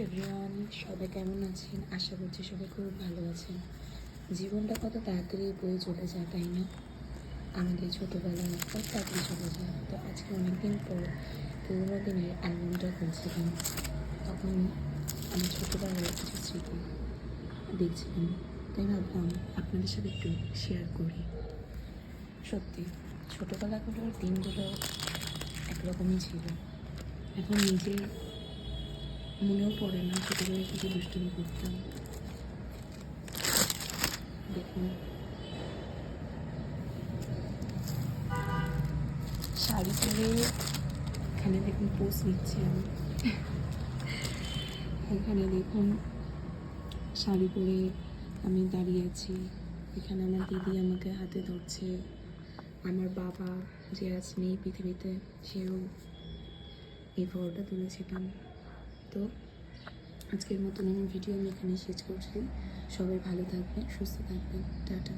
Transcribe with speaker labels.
Speaker 1: Everyone, সবাই কেমন আছেন? আশা করছি সবাই খুব ভালো আছেন। জীবনটা কত তাড়াতাড়ি বয়ে চলে যায়, তাই না? আমাদের ছোটোবেলা কত তাড়াতাড়ি চলে যায়। তো আজকে অনেকদিন পর পুরোনো দিনের অ্যালবামটা খুলছিলাম, তখন আমার ছোটোবেলার কিছু স্মৃতি দেখছিলাম। তাই ভাবলাম আপনাদের সাথে একটু শেয়ার করি। সত্যি ছোটোবেলাগুলোর দিনগুলো একরকমই ছিল। এখন নিজে মনেও পড়ে না ছোটোবেলায় কিছু দুষ্টুমি করতাম। দেখুন, শাড়ি পরে এখানে দেখুন পোস্ট নিচ্ছি আমি। এখানে দেখুন শাড়ি পরে আমি দাঁড়িয়ে আছি। এখানে আমার দিদি আমাকে হাতে ধরছে। আমার বাবা যে আজ নেই পৃথিবীতে, সেও এই ফটোটা তুলেছিলাম। তো আজকের মতন আমার ভিডিও আমি এখানে শেষ করছি। সবাই ভালো থাকবেন, সুস্থ থাকবেন। টাটা।